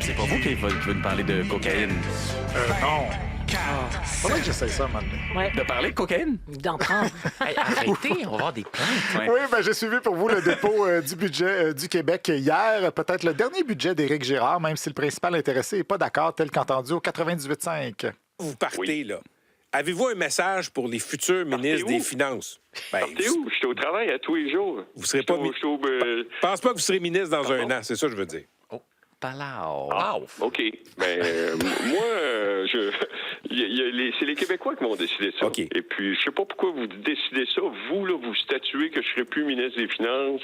c'est pas vous qui va nous parler de cocaïne. Non. Faudrait que j'essaye ça maintenant. Ouais. De parler de cocaïne? D'en prendre. Hey, arrêtez, on va avoir des plaintes. Ouais. Oui, j'ai suivi pour vous le dépôt du budget du Québec hier. Peut-être le dernier budget d'Éric Girard, même si le principal intéressé n'est pas d'accord, tel qu'entendu au 98.5. Vous partez, là. Avez-vous un message pour les futurs ministres des Finances? Partez où? Je suis au travail à tous les jours. Vous serez pas... Je pense pas que vous serez ministre dans un an, c'est ça que je veux dire. Palau. OK. Moi, c'est les Québécois qui vont décider ça. OK. Et puis, je sais pas pourquoi vous décidez ça. Vous, là, vous statuez que je serai plus ministre des Finances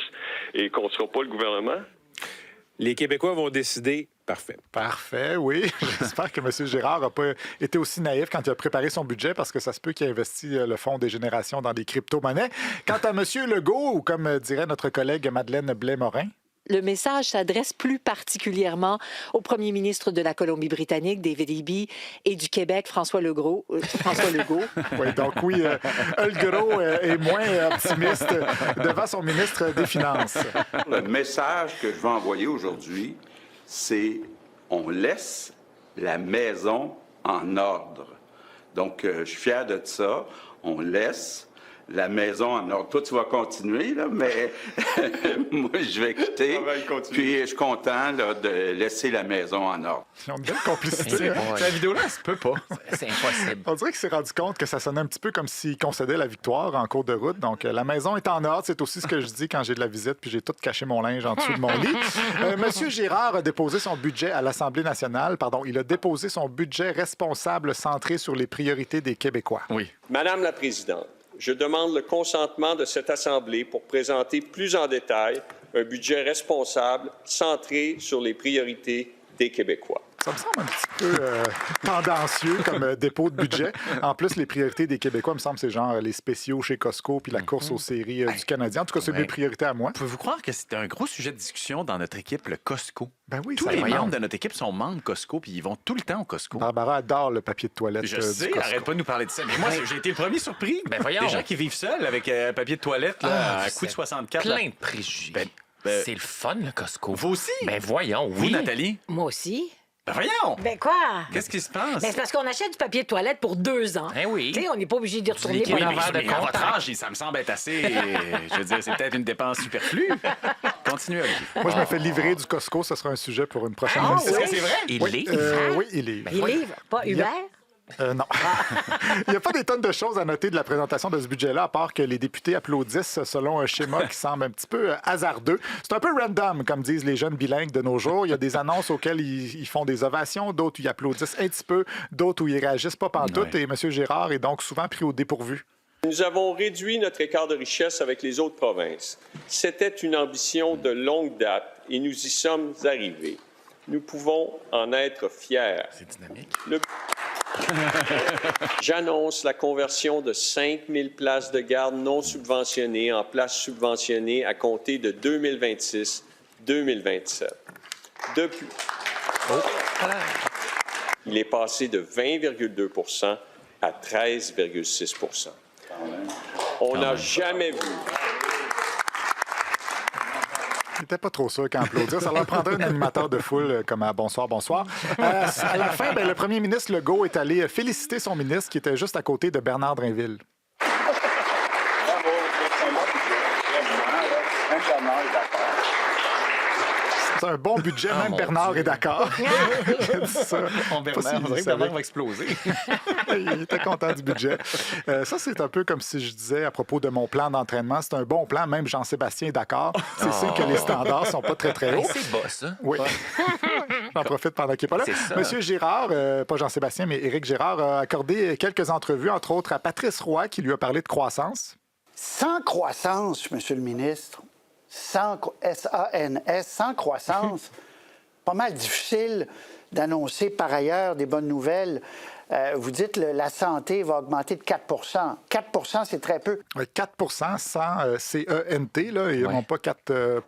et qu'on sera pas le gouvernement. Les Québécois vont décider. Parfait. Parfait, oui. J'espère que M. Girard n'a pas été aussi naïf quand il a préparé son budget parce que ça se peut qu'il ait investi le fonds des générations dans des crypto-monnaies. Quant à M. Legault, ou comme dirait notre collègue Madeleine Blais-Morin, Le message s'adresse plus particulièrement au premier ministre de la Colombie-Britannique, David Eby, et du Québec, François Legault. Oui, donc oui, Legault est moins optimiste devant son ministre des Finances. Le message que je veux envoyer aujourd'hui, c'est on laisse la maison en ordre. Donc, je suis fier de ça. On laisse la maison en ordre. Toi, tu vas continuer, là, mais moi, je vais quitter. Puis, je suis content là, de laisser la maison en ordre. Ils ont une belle complicité. Hein? La vidéo-là, elle se peut pas. C'est impossible. On dirait qu'il s'est rendu compte que ça sonnait un petit peu comme s'il concédait la victoire en cours de route. Donc, la maison est en ordre. C'est aussi ce que je dis quand j'ai de la visite, puis j'ai tout caché mon linge en dessous de mon lit. Monsieur Girard a déposé son budget à l'Assemblée nationale. Pardon, il a déposé son budget responsable centré sur les priorités des Québécois. Oui. Madame la Présidente, je demande le consentement de cette Assemblée pour présenter plus en détail un budget responsable centré sur les priorités des Québécois. Ça me semble un petit peu tendancieux comme dépôt de budget. En plus, les priorités des Québécois, il me semble, c'est genre les spéciaux chez Costco puis la course aux séries du Canadien. En tout cas, c'est mes priorités à moi. Pouvez-vous croire que c'était un gros sujet de discussion dans notre équipe, le Costco? Ben oui, Tous ça les voyons. membres de notre équipe sont membres Costco, puis ils vont tout le temps au Costco. Barbara adore le papier de toilette Je du sais, Costco. arrête pas de nous parler de ça. Mais moi, j'ai été le premier surpris. Ben voyons. Des gens qui vivent seuls avec un papier de toilette là, à coût de 64. là. Plein de préjugés. Ben, c'est le fun, le Costco. Vous aussi? Ben voyons, Vous, oui. Nathalie? Moi aussi. Ben voyons! Ben quoi? Qu'est-ce qui se passe? Ben c'est parce qu'on achète du papier de toilette pour 2 ans. Eh oui. Tu sais, on n'est pas obligé d'y retourner liquide pour en Oui, verre de mais à votre contact. âge, ça me semble être assez... je veux dire, c'est peut-être une dépense superflue. Continuez, Olivier. Moi, je me fais livrer du Costco. Ce sera un sujet pour une prochaine Ah, émission. Est-ce que c'est vrai? Il Oui, livre. oui, il livre. Il livre, pas Il y a- Hubert. Non. Il n'y a pas des tonnes de choses à noter de la présentation de ce budget-là, à part que les députés applaudissent selon un schéma qui semble un petit peu hasardeux. C'est un peu random, comme disent les jeunes bilingues de nos jours. Il y a des annonces auxquelles ils font des ovations, d'autres où ils applaudissent un petit peu, d'autres où ils réagissent pas pantoute. Ouais. Et M. Girard est donc souvent pris au dépourvu. Nous avons réduit notre écart de richesse avec les autres provinces. C'était une ambition de longue date et nous y sommes arrivés. Nous pouvons en être fiers. C'est dynamique. J'annonce la conversion de 5000 places de garde non subventionnées en places subventionnées à compter de 2026-2027. Depuis, il est passé de 20,2 à 13,6 On n'a jamais vu. Il n'était pas trop sûr qu'à applaudir. Ça leur prendrait un animateur de foule comme à Bonsoir, bonsoir. À la fin, le premier ministre Legault est allé féliciter son ministre qui était juste à côté de Bernard Drinville. C'est un bon budget, même mon Bernard Dieu. est d'accord. Il a dit ça. On Pas s'il on dirait que savait. Bernard va exploser. Il était content du budget. Ça, c'est un peu comme si je disais à propos de mon plan d'entraînement. C'est un bon plan, même Jean-Sébastien est d'accord. C'est sûr que les standards sont pas très, très Hey, hauts. c'est bas, ça. Oui. J'en profite pendant qu'il n'est pas là. C'est ça. Monsieur Girard, pas Jean-Sébastien, mais Éric Girard, a accordé quelques entrevues, entre autres à Patrice Roy, qui lui a parlé de croissance. Sans croissance, Monsieur le ministre, S-A-N-S, sans croissance, pas mal difficile d'annoncer par ailleurs des bonnes nouvelles. Vous dites que la santé va augmenter de 4 4 c'est très peu. 4 sans C-E-N-T, là, et non pas 4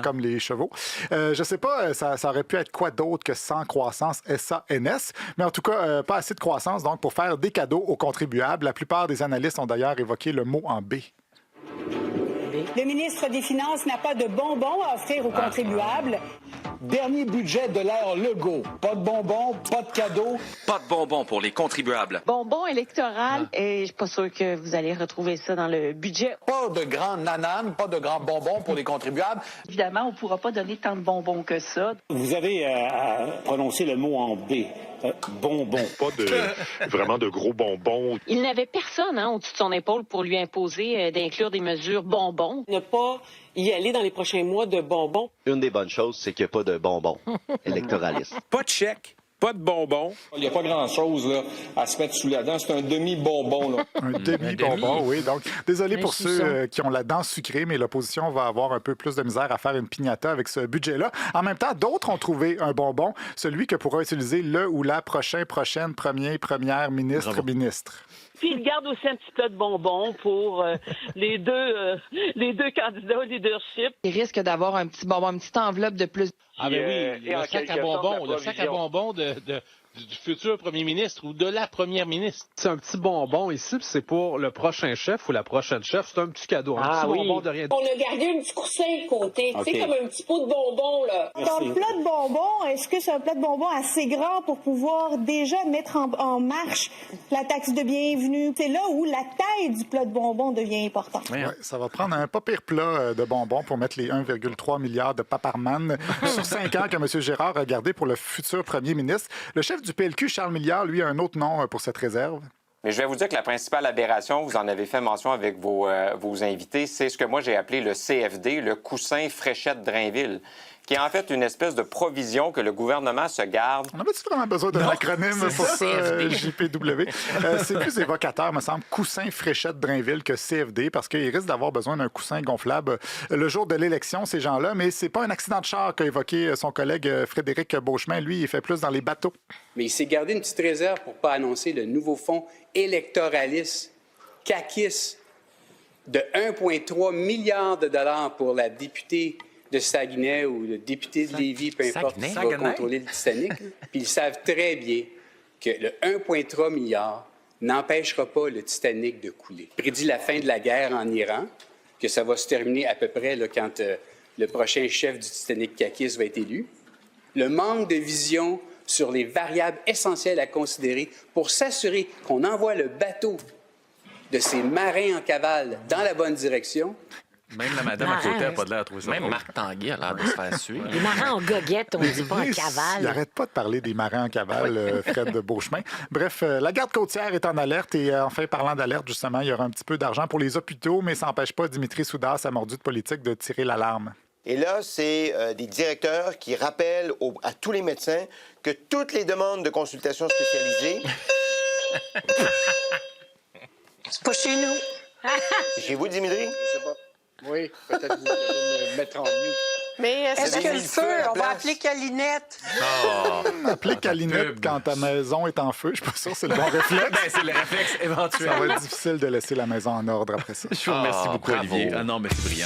comme les chevaux. Je sais pas, ça aurait pu être quoi d'autre que sans croissance, S-A-N-S, mais en tout cas, pas assez de croissance donc pour faire des cadeaux aux contribuables. La plupart des analystes ont d'ailleurs évoqué le mot en B. B. Le ministre des Finances n'a pas de bonbons à offrir aux contribuables. Dernier budget de l'ère Legault. Pas de bonbons, pas de cadeaux. Pas de bonbons pour les contribuables. Bonbons électoral, et je suis pas sûre que vous allez retrouver ça dans le budget. Pas de grands nananes, pas de grands bonbons pour les contribuables. Évidemment, on pourra pas donner tant de bonbons que ça. Vous avez à prononcer le mot en B. Bonbons. Pas vraiment de gros bonbons. Il n'avait personne au-dessus de son épaule pour lui imposer d'inclure des mesures bonbons. Ne pas y aller dans les prochains mois de bonbons. Une des bonnes choses, c'est qu'il n'y a pas de bonbons électoralistes. Pas de chèque, pas de bonbons. Il n'y a pas grand-chose là, à se mettre sous la dent. C'est un demi-bonbon. Là. Un demi-bonbon, oui. Donc, désolé pour ceux qui ont la dent sucrée, mais l'opposition va avoir un peu plus de misère à faire une piñata avec ce budget-là. En même temps, d'autres ont trouvé un bonbon, celui que pourra utiliser le ou la prochaine première ministre. Puis il garde aussi un petit plat de bonbons pour les deux candidats au leadership. Il risque d'avoir un petit bonbon, une petite enveloppe de plus. Ah ben oui, le sac à bonbons du futur premier ministre ou de la première ministre. C'est un petit bonbon ici, puis c'est pour le prochain chef ou la prochaine chef. C'est un petit cadeau, un petit bonbon de rien. On a gardé un petit coussin de côté, tu sais, comme un petit pot de bonbons, là. Dans le plat de bonbons, est-ce que c'est un plat de bonbons assez grand pour pouvoir déjà mettre en marche la taxe de bienvenue? C'est là où la taille du plat de bonbons devient importante. Ouais, ça va prendre un pas pire plat de bonbons pour mettre les 1,3 milliard de paparman sur 5 ans que M. Gérard a gardé pour le futur premier ministre. Le chef du PLQ, Charles Milliard, lui, a un autre nom pour cette réserve. Mais je vais vous dire que la principale aberration, vous en avez fait mention avec vos invités, c'est ce que moi j'ai appelé le CFD, le coussin Fréchette-Drainville, qui est en fait une espèce de provision que le gouvernement se garde. On avait-tu vraiment besoin d'un acronyme pour ça, JPW? C'est plus évocateur, me semble, coussin Fréchette-Drainville que CFD, parce qu'ils risquent d'avoir besoin d'un coussin gonflable le jour de l'élection, ces gens-là. Mais c'est pas un accident de char qu'a évoqué son collègue Frédéric Beauchemin. Lui, il fait plus dans les bateaux. Mais il s'est gardé une petite réserve pour ne pas annoncer le nouveau fonds électoraliste, CAQIS, de 1,3 milliard de dollars pour la députée de Saguenay ou le député de Lévis, peu importe, qui va contrôler le Titanic. Puis ils savent très bien que le 1,3 milliard n'empêchera pas le Titanic de couler. Il prédit la fin de la guerre en Iran, que ça va se terminer à peu près là, quand le prochain chef du Titanic CAQIS va être élu. Le manque de vision sur les variables essentielles à considérer pour s'assurer qu'on envoie le bateau de ces marins en cavale dans la bonne direction. Même la madame à côté n'a pas de l'air à trouver ça. Même Marc Tanguay a l'air de se faire suivre. Les marins en goguette, on ne dit pas en cavale. Il n'arrête pas de parler des marins en cavale, Fred Beauchemin. Bref, la garde côtière est en alerte et enfin, parlant d'alerte, justement, il y aura un petit peu d'argent pour les hôpitaux, mais ça n'empêche pas Dimitri Soudas, sa mordue de politique, de tirer l'alarme. Et là, c'est des directeurs qui rappellent à tous les médecins que toutes les demandes de consultation spécialisées... C'est pas chez nous. Chez vous, Dimitri? Je sais pas. Oui, peut-être que vous allez me mettre en mute. Mais est-ce que le feu, on va appeler Calinette? Appeler Calinette quand ta maison est en feu, je suis pas sûr que c'est le bon réflexe. C'est le réflexe éventuel. Ça va être difficile de laisser la maison en ordre après ça. Je vous remercie beaucoup, bravo. Olivier. Ah non, mais c'est brillant.